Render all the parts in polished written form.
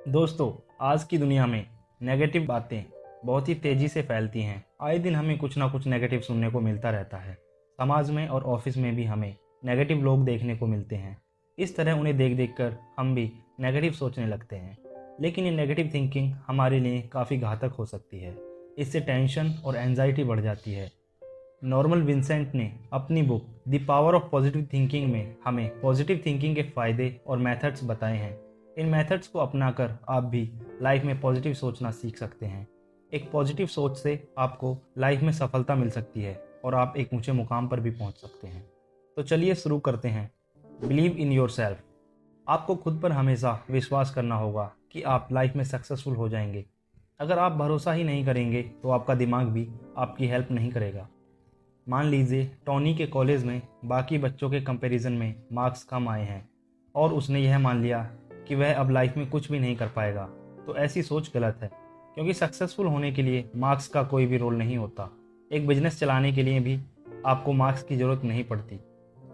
दोस्तों, आज की दुनिया में नेगेटिव बातें बहुत ही तेज़ी से फैलती हैं। आए दिन हमें कुछ ना कुछ नेगेटिव सुनने को मिलता रहता है। समाज में और ऑफिस में भी हमें नेगेटिव लोग देखने को मिलते हैं। इस तरह उन्हें देख देख कर हम भी नेगेटिव सोचने लगते हैं। लेकिन ये नेगेटिव थिंकिंग हमारे लिए काफ़ी घातक हो सकती है। इससे टेंशन और एंजाइटी बढ़ जाती है। नॉर्मन विंसेंट ने अपनी book the power of positive thinking में हमें पॉजिटिव थिंकिंग के फ़ायदे और मेथड्स बताए हैं। इन मेथड्स को अपनाकर आप भी लाइफ में पॉजिटिव सोचना सीख सकते हैं। एक पॉजिटिव सोच से आपको लाइफ में सफलता मिल सकती है और आप एक ऊंचे मुकाम पर भी पहुंच सकते हैं। तो चलिए शुरू करते हैं। Believe in your self. आपको खुद पर हमेशा विश्वास करना होगा कि आप लाइफ में सक्सेसफुल हो जाएंगे। अगर आप भरोसा ही नहीं करेंगे तो आपका दिमाग भी आपकी हेल्प नहीं करेगा। मान लीजिए टॉनी के कॉलेज में बाकी बच्चों के कंपैरिजन में मार्क्स कम आए हैं और उसने यह मान लिया कि वह अब लाइफ में कुछ भी नहीं कर पाएगा। तो ऐसी सोच गलत है, क्योंकि सक्सेसफुल होने के लिए मार्क्स का कोई भी रोल नहीं होता। एक बिजनेस चलाने के लिए भी आपको मार्क्स की ज़रूरत नहीं पड़ती।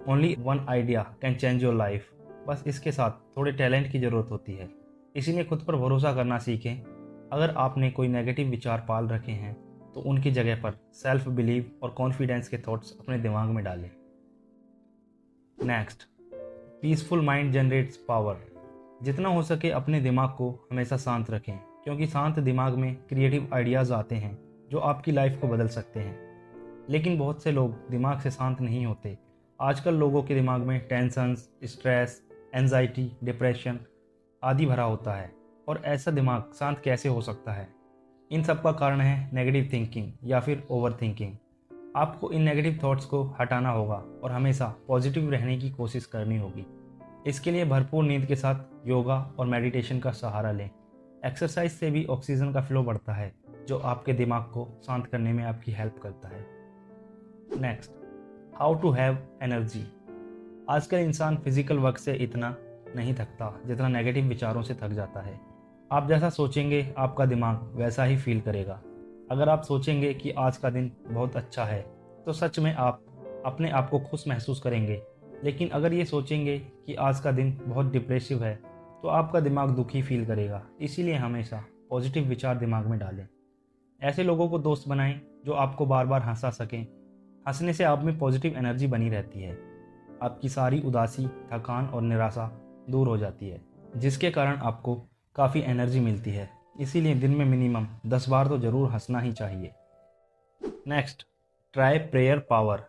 Only one idea can change your life. बस इसके साथ थोड़े टैलेंट की ज़रूरत होती है। इसीलिए खुद पर भरोसा करना सीखें। अगर आपने कोई नेगेटिव विचार पाल रखे हैं तो उनकी जगह पर सेल्फ बिलीव और कॉन्फिडेंस के थॉट्स अपने दिमाग में डालें। Next, peaceful mind generates power. जितना हो सके अपने दिमाग को हमेशा शांत रखें, क्योंकि शांत दिमाग में क्रिएटिव आइडियाज़ आते हैं जो आपकी लाइफ को बदल सकते हैं। लेकिन बहुत से लोग दिमाग से शांत नहीं होते। आजकल लोगों के दिमाग में टेंशन्स, स्ट्रेस, एंजाइटी, डिप्रेशन आदि भरा होता है। और ऐसा दिमाग शांत कैसे हो सकता है? इन सब का कारण है नेगेटिव थिंकिंग या फिर ओवर थिंकिंग। आपको इन नेगेटिव थॉट्स को हटाना होगा और हमेशा पॉजिटिव रहने की कोशिश करनी होगी। इसके लिए भरपूर नींद के साथ योगा और मेडिटेशन का सहारा लें। एक्सरसाइज से भी ऑक्सीजन का फ्लो बढ़ता है, जो आपके दिमाग को शांत करने में आपकी हेल्प करता है। Next, how to have energy. आजकल इंसान फिजिकल वर्क से इतना नहीं थकता जितना नेगेटिव विचारों से थक जाता है। आप जैसा सोचेंगे आपका दिमाग वैसा ही फील करेगा। अगर आप सोचेंगे कि आज का दिन बहुत अच्छा है तो सच में आप अपने आप को खुश महसूस करेंगे। लेकिन अगर ये सोचेंगे कि आज का दिन बहुत डिप्रेसिव है तो आपका दिमाग दुखी फील करेगा। इसीलिए हमेशा पॉजिटिव विचार दिमाग में डालें। ऐसे लोगों को दोस्त बनाएं जो आपको बार बार हंसा सकें। हंसने से आप में पॉजिटिव एनर्जी बनी रहती है। आपकी सारी उदासी, थकान और निराशा दूर हो जाती है, जिसके कारण आपको काफ़ी एनर्जी मिलती है। इसीलिए दिन में मिनिमम 10 बार तो ज़रूर हंसना ही चाहिए। Next, try prayer power.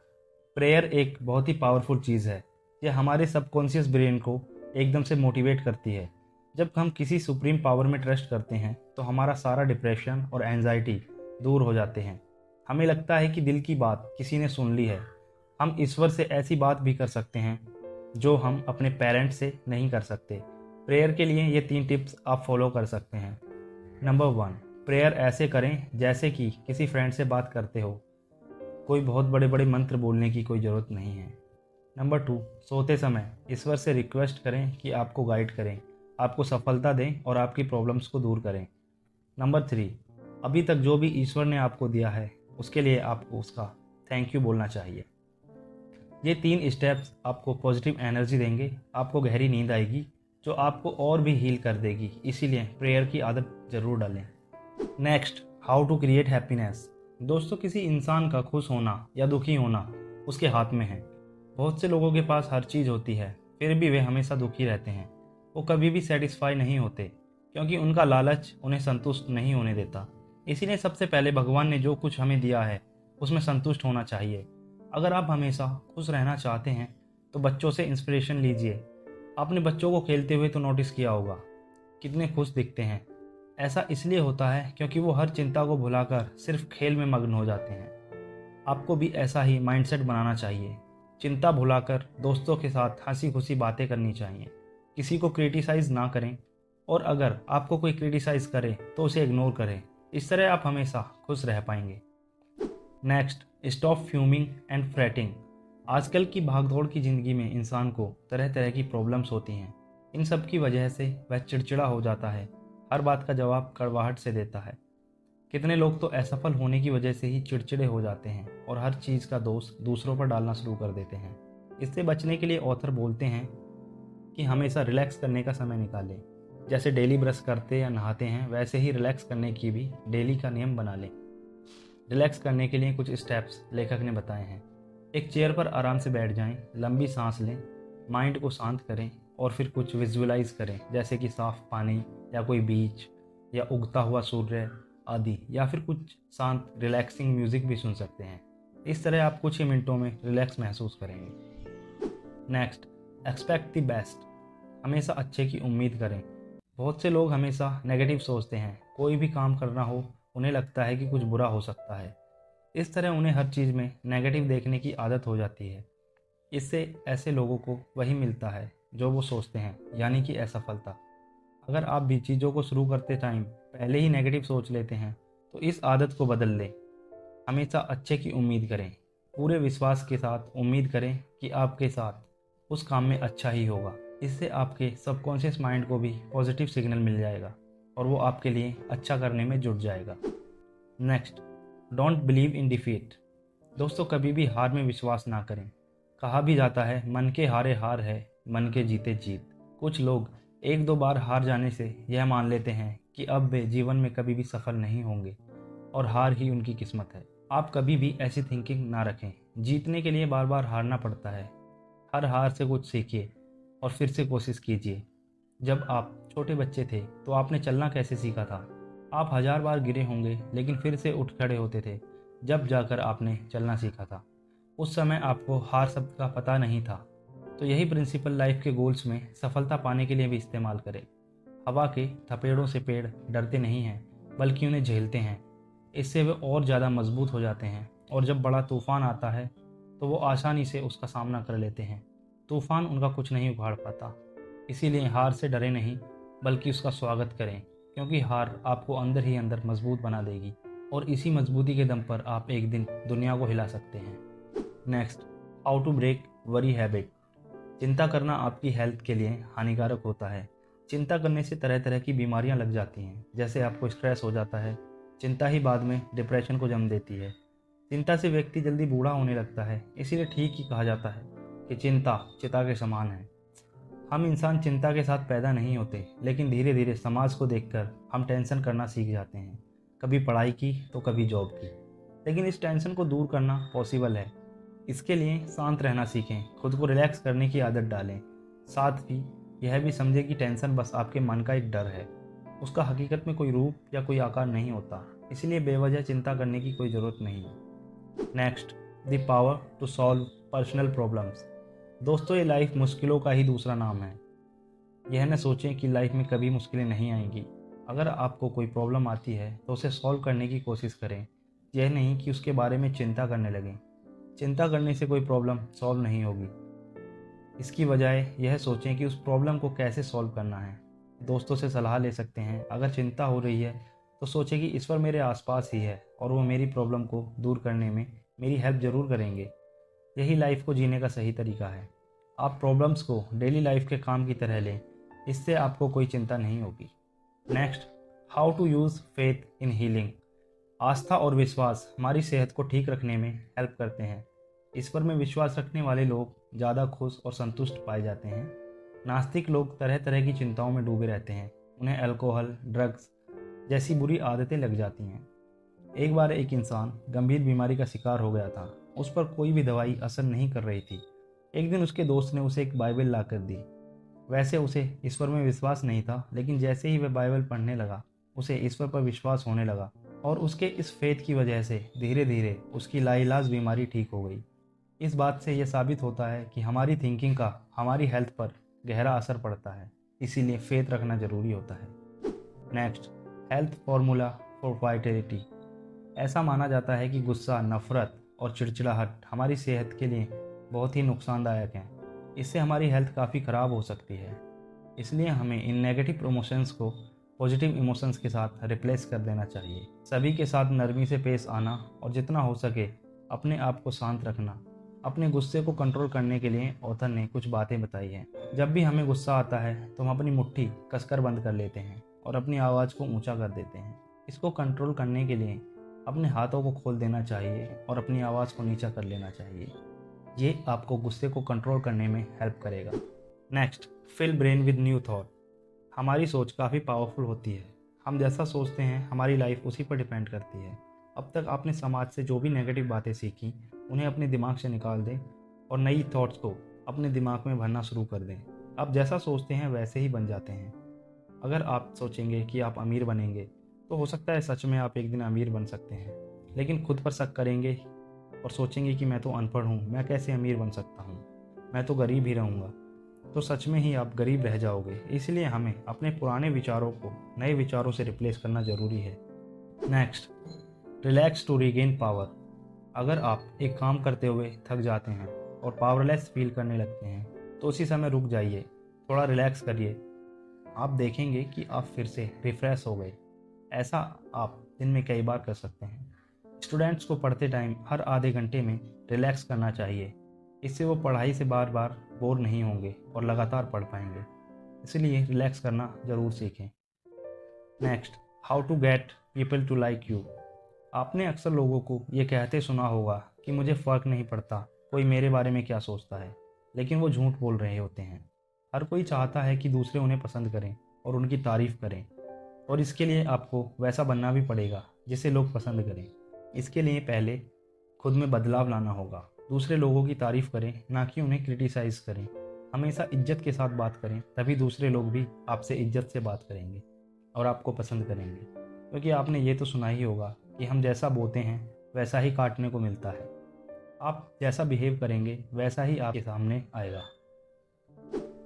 Prayer एक बहुत ही पावरफुल चीज़ है। यह हमारे सबकॉन्शियस ब्रेन को एकदम से मोटिवेट करती है। जब हम किसी सुप्रीम पावर में ट्रस्ट करते हैं तो हमारा सारा डिप्रेशन और एंजाइटी दूर हो जाते हैं। हमें लगता है कि दिल की बात किसी ने सुन ली है। हम ईश्वर से ऐसी बात भी कर सकते हैं जो हम अपने पेरेंट्स से नहीं कर सकते। प्रेयर के लिए ये 3 टिप्स आप फॉलो कर सकते हैं। नंबर 1, प्रेयर ऐसे करें जैसे कि किसी फ्रेंड से बात करते हो। कोई बहुत बड़े बड़े मंत्र बोलने की कोई ज़रूरत नहीं है। नंबर 2, सोते समय ईश्वर से रिक्वेस्ट करें कि आपको गाइड करें, आपको सफलता दें और आपकी प्रॉब्लम्स को दूर करें। नंबर 3, अभी तक जो भी ईश्वर ने आपको दिया है उसके लिए आपको उसका थैंक यू बोलना चाहिए। ये 3 स्टेप्स आपको पॉजिटिव एनर्जी देंगे, आपको गहरी नींद आएगी जो आपको और भी हील कर देगी। इसीलिए प्रेयर की आदत ज़रूर डालें। Next, how to create happiness. दोस्तों, किसी इंसान का खुश होना या दुखी होना उसके हाथ में है। बहुत से लोगों के पास हर चीज़ होती है, फिर भी वे हमेशा दुखी रहते हैं। वो कभी भी सेटिस्फाई नहीं होते, क्योंकि उनका लालच उन्हें संतुष्ट नहीं होने देता। इसीलिए सबसे पहले भगवान ने जो कुछ हमें दिया है उसमें संतुष्ट होना चाहिए। अगर आप हमेशा खुश रहना चाहते हैं तो बच्चों से इंस्पिरेशन लीजिए। आपने बच्चों को खेलते हुए तो नोटिस किया होगा, कितने खुश दिखते हैं। ऐसा इसलिए होता है क्योंकि वो हर चिंता को भुलाकर सिर्फ खेल में मग्न हो जाते हैं। आपको भी ऐसा ही माइंडसेट बनाना चाहिए। चिंता भुलाकर दोस्तों के साथ हंसी खुशी बातें करनी चाहिए। किसी को क्रिटिसाइज़ ना करें, और अगर आपको कोई क्रिटिसाइज़ करे तो उसे इग्नोर करें। इस तरह आप हमेशा खुश रह पाएंगे। Next, stop fuming and fretting. आजकल की भागदौड़ की ज़िंदगी में इंसान को तरह तरह की प्रॉब्लम्स होती हैं। इन सब की वजह से वह चिड़चिड़ा हो जाता है, हर बात का जवाब कड़वाहट से देता है। कितने लोग तो असफल होने की वजह से ही चिड़चिड़े हो जाते हैं और हर चीज़ का दोष दूसरों पर डालना शुरू कर देते हैं। इससे बचने के लिए ऑथर बोलते हैं कि हमेशा रिलैक्स करने का समय निकालें। जैसे डेली ब्रश करते या नहाते हैं, वैसे ही रिलैक्स करने की भी डेली का नियम बना लें। रिलैक्स करने के लिए कुछ स्टेप्स लेखक ने बताए हैं। एक चेयर पर आराम से बैठ जाएं, लंबी सांस लें, माइंड को शांत करें और फिर कुछ विजुअलाइज करें, जैसे कि साफ पानी या कोई बीच या उगता हुआ सूर्य आदि, या फिर कुछ शांत रिलैक्सिंग म्यूजिक भी सुन सकते हैं। इस तरह आप कुछ ही मिनटों में रिलैक्स महसूस करेंगे। Next, expect the best. हमेशा अच्छे की उम्मीद करें। बहुत से लोग हमेशा नेगेटिव सोचते हैं। कोई भी काम करना हो, उन्हें लगता है कि कुछ बुरा हो सकता है। इस तरह उन्हें हर चीज़ में नेगेटिव देखने की आदत हो जाती है। इससे ऐसे लोगों को वही मिलता है जो वो सोचते हैं, यानी कि असफलता। अगर आप भी चीज़ों को शुरू करते टाइम पहले ही नेगेटिव सोच लेते हैं, तो इस आदत को बदल लें। हमेशा अच्छे की उम्मीद करें। पूरे विश्वास के साथ उम्मीद करें कि आपके साथ उस काम में अच्छा ही होगा। इससे आपके सबकॉन्शियस माइंड को भी पॉजिटिव सिग्नल मिल जाएगा और वो आपके लिए अच्छा करने में जुट जाएगा। Next, don't believe in defeat. दोस्तों, कभी भी हार में विश्वास ना करें। कहा भी जाता है, मन के हारे हार है, मन के जीते जीत। कुछ लोग एक दो बार हार जाने से यह मान लेते हैं कि अब वे जीवन में कभी भी सफल नहीं होंगे और हार ही उनकी किस्मत है। आप कभी भी ऐसी थिंकिंग ना रखें। जीतने के लिए बार बार हारना पड़ता है। हर हार से कुछ सीखिए और फिर से कोशिश कीजिए। जब आप छोटे बच्चे थे तो आपने चलना कैसे सीखा था? आप 1000 बार गिरे होंगे, लेकिन फिर से उठ खड़े होते थे जब जाकर आपने चलना सीखा था। उस समय आपको हार शब्द का पता नहीं था। तो यही प्रिंसिपल लाइफ के गोल्स में सफलता पाने के लिए भी इस्तेमाल करें। हवा के थपेड़ों से पेड़ डरते नहीं हैं, बल्कि उन्हें झेलते हैं। इससे वे और ज़्यादा मजबूत हो जाते हैं और जब बड़ा तूफान आता है तो वो आसानी से उसका सामना कर लेते हैं। तूफान उनका कुछ नहीं उखाड़ पाता। इसीलिए हार से डरे नहीं, बल्कि उसका स्वागत करें, क्योंकि हार आपको अंदर ही अंदर मजबूत बना देगी और इसी मजबूती के दम पर आप एक दिन दुनिया को हिला सकते हैं। Next, how to break worry habit. चिंता करना आपकी हेल्थ के लिए हानिकारक होता है। चिंता करने से तरह तरह की बीमारियां लग जाती हैं। जैसे आपको स्ट्रेस हो जाता है, चिंता ही बाद में डिप्रेशन को जन्म देती है। चिंता से व्यक्ति जल्दी बूढ़ा होने लगता है। इसीलिए ठीक ही कहा जाता है कि चिंता चिता के समान है। हम इंसान चिंता के साथ पैदा नहीं होते, लेकिन धीरे धीरे समाज को देखकर हम टेंशन करना सीख जाते हैं। कभी पढ़ाई की तो कभी जॉब की। लेकिन इस टेंशन को दूर करना पॉसिबल है। इसके लिए शांत रहना सीखें, खुद को रिलैक्स करने की आदत डालें। साथ ही यह भी समझें कि टेंशन बस आपके मन का एक डर है। उसका हकीकत में कोई रूप या कोई आकार नहीं होता। इसलिए बेवजह चिंता करने की कोई ज़रूरत नहीं है। Next, the power to solve personal problems. दोस्तों, ये लाइफ मुश्किलों का ही दूसरा नाम है। यह न सोचें कि लाइफ में कभी मुश्किलें नहीं आएंगी। अगर आपको कोई प्रॉब्लम आती है तो उसे सॉल्व करने की कोशिश करें। यह नहीं कि उसके बारे में चिंता करने लगें। चिंता करने से कोई प्रॉब्लम सॉल्व नहीं होगी। इसकी बजाय यह सोचें कि उस प्रॉब्लम को कैसे सॉल्व करना है। दोस्तों से सलाह ले सकते हैं। अगर चिंता हो रही है तो सोचें कि ईश्वर मेरे आसपास ही है और वो मेरी प्रॉब्लम को दूर करने में मेरी हेल्प ज़रूर करेंगे। यही लाइफ को जीने का सही तरीका है। आप प्रॉब्लम्स को डेली लाइफ के काम की तरह लें। इससे आपको कोई चिंता नहीं होगी। Next, how to use faith in healing. आस्था और विश्वास हमारी सेहत को ठीक रखने में हेल्प करते हैं। ईश्वर में विश्वास रखने वाले लोग ज़्यादा खुश और संतुष्ट पाए जाते हैं। नास्तिक लोग तरह तरह की चिंताओं में डूबे रहते हैं। उन्हें अल्कोहल, ड्रग्स जैसी बुरी आदतें लग जाती हैं। एक बार एक इंसान गंभीर बीमारी का शिकार हो गया था। उस पर कोई भी दवाई असर नहीं कर रही थी। एक दिन उसके दोस्त ने उसे एक बाइबल ला कर दी। वैसे उसे ईश्वर में विश्वास नहीं था, लेकिन जैसे ही वह बाइबल पढ़ने लगा, उसे ईश्वर पर विश्वास होने लगा और उसके इस फेथ की वजह से धीरे धीरे उसकी लाइलाज बीमारी ठीक हो गई। इस बात से यह साबित होता है कि हमारी थिंकिंग का हमारी हेल्थ पर गहरा असर पड़ता है। इसीलिए फेथ रखना जरूरी होता है। Next, health formula for Vitality. ऐसा माना जाता है कि गुस्सा, नफरत और चिड़चिड़ाहट हमारी सेहत के लिए बहुत ही नुकसानदायक हैं। इससे हमारी हेल्थ काफ़ी ख़राब हो सकती है। इसलिए हमें इन नेगेटिव इमोशंस को पॉजिटिव इमोशंस के साथ रिप्लेस कर देना चाहिए। सभी के साथ नरमी से पेश आना और जितना हो सके अपने आप को शांत रखना। अपने गुस्से को कंट्रोल करने के लिए ऑथर ने कुछ बातें बताई हैं। जब भी हमें गुस्सा आता है तो हम अपनी मुट्ठी कसकर बंद कर लेते हैं और अपनी आवाज़ को ऊंचा कर देते हैं। इसको कंट्रोल करने के लिए अपने हाथों को खोल देना चाहिए और अपनी आवाज़ को नीचा कर लेना चाहिए। ये आपको गुस्से को कंट्रोल करने में हेल्प करेगा। Next, fill brain with new thought. हमारी सोच काफ़ी पावरफुल होती है। हम जैसा सोचते हैं हमारी लाइफ उसी पर डिपेंड करती है। अब तक आपने समाज से जो भी नेगेटिव बातें सीखी उन्हें अपने दिमाग से निकाल दें और नई थॉट्स को अपने दिमाग में भरना शुरू कर दें। आप जैसा सोचते हैं वैसे ही बन जाते हैं। अगर आप सोचेंगे कि आप अमीर बनेंगे तो हो सकता है सच में आप एक दिन अमीर बन सकते हैं, लेकिन खुद पर शक करेंगे और सोचेंगे कि मैं तो अनपढ़ हूँ, मैं कैसे अमीर बन सकता हूँ, मैं तो गरीब ही रहूँगा, तो सच में ही आप गरीब रह जाओगे। इसलिए हमें अपने पुराने विचारों को नए विचारों से रिप्लेस करना ज़रूरी है। Next, relax to regain power. अगर आप एक काम करते हुए थक जाते हैं और पावरलेस फील करने लगते हैं तो उसी समय रुक जाइए, थोड़ा रिलैक्स करिए। आप देखेंगे कि आप फिर से रिफ्रेश हो गए। ऐसा आप दिन में कई बार कर सकते हैं। स्टूडेंट्स को पढ़ते टाइम हर आधे घंटे में रिलैक्स करना चाहिए। इससे वो पढ़ाई से बार बार बोर नहीं होंगे और लगातार पढ़ पाएंगे। इसलिए रिलैक्स करना ज़रूर सीखें। Next, how to get people to like you. आपने अक्सर लोगों को ये कहते सुना होगा कि मुझे फ़र्क नहीं पड़ता कोई मेरे बारे में क्या सोचता है, लेकिन वो झूठ बोल रहे होते हैं। हर कोई चाहता है कि दूसरे उन्हें पसंद करें और उनकी तारीफ़ करें, और इसके लिए आपको वैसा बनना भी पड़ेगा जिसे लोग पसंद करें। इसके लिए पहले खुद में बदलाव लाना होगा। दूसरे लोगों की तारीफ़ करें, ना कि उन्हें क्रिटिसाइज़ करें। हमेशा इज्जत के साथ बात करें, तभी दूसरे लोग भी आपसे इज्जत से बात करेंगे और आपको पसंद करेंगे। क्योंकि आपने ये तो सुना ही होगा कि हम जैसा बोते हैं वैसा ही काटने को मिलता है। आप जैसा बिहेव करेंगे वैसा ही आपके सामने आएगा।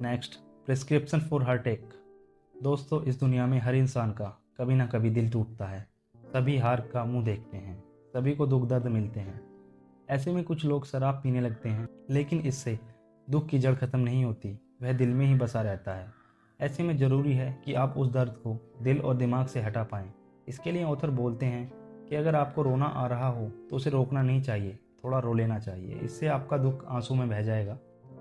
Next, prescription for heart attack. दोस्तों, इस दुनिया में हर इंसान का कभी ना कभी दिल टूटता है। सभी हार का मुंह देखते हैं, सभी को दुख दर्द मिलते हैं। ऐसे में कुछ लोग शराब पीने लगते हैं, लेकिन इससे दुख की जड़ खत्म नहीं होती, वह दिल में ही बसा रहता है। ऐसे में ज़रूरी है कि आप उस दर्द को दिल और दिमाग से हटा पाएं। इसके लिए ऑथर बोलते हैं कि अगर आपको रोना आ रहा हो तो उसे रोकना नहीं चाहिए, थोड़ा रो लेना चाहिए। इससे आपका दुख आंसू में बह जाएगा।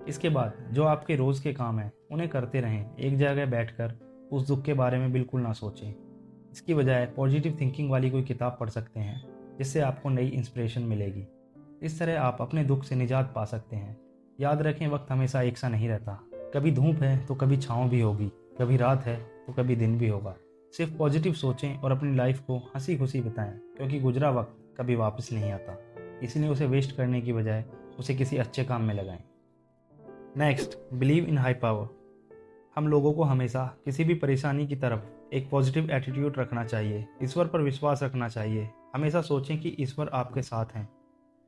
इसके बाद जो आपके रोज़ के काम हैं उन्हें करते रहें। एक जगह बैठकर उस दुख के बारे में बिल्कुल ना सोचें। इसकी बजाय पॉजिटिव थिंकिंग वाली कोई किताब पढ़ सकते हैं, जिससे आपको नई इंस्पिरेशन मिलेगी। इस तरह आप अपने दुख से निजात पा सकते हैं। याद रखें, वक्त हमेशा एक सा नहीं रहता। कभी धूप है तो कभी छाँव भी होगी, कभी रात है तो कभी दिन भी होगा। सिर्फ पॉजिटिव सोचें और अपनी लाइफ को हंसी खुशी बिताएं, क्योंकि गुजरा वक्त कभी वापस नहीं आता। इसलिए उसे वेस्ट करने की बजाय उसे किसी अच्छे काम में लगाएं। Next, believe in high power. हम लोगों को हमेशा किसी भी परेशानी की तरफ एक पॉजिटिव एटीट्यूड रखना चाहिए। ईश्वर पर विश्वास रखना चाहिए। हमेशा सोचें कि ईश्वर आपके साथ हैं।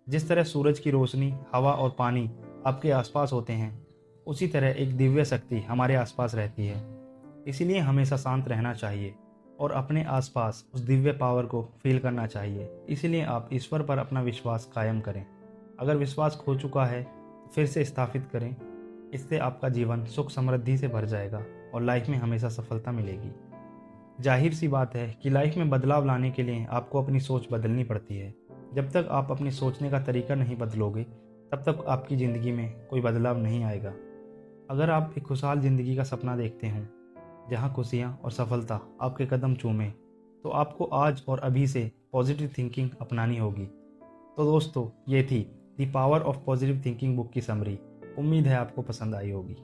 जिस तरह सूरज की रोशनी, हवा और पानी आपके आसपास होते हैं, उसी तरह एक दिव्य शक्ति हमारे आसपास रहती है। इसीलिए हमेशा शांत रहना चाहिए और अपने आसपास उस दिव्य पावर को फील करना चाहिए। इसीलिए आप ईश्वर पर अपना विश्वास कायम करें। अगर विश्वास खो चुका है तो फिर से स्थापित करें। इससे आपका जीवन सुख समृद्धि से भर जाएगा और लाइफ में हमेशा सफलता मिलेगी। जाहिर सी बात है कि लाइफ में बदलाव लाने के लिए आपको अपनी सोच बदलनी पड़ती है। जब तक आप अपनी सोचने का तरीका नहीं बदलोगे तब तक आपकी ज़िंदगी में कोई बदलाव नहीं आएगा। अगर आप एक खुशहाल ज़िंदगी का सपना देखते हैं जहां खुशियां और सफलता आपके कदम चूमें, तो आपको आज और अभी से पॉजिटिव थिंकिंग अपनानी होगी। तो दोस्तों, ये थी the power of positive thinking book की समरी। उम्मीद है आपको पसंद आई होगी।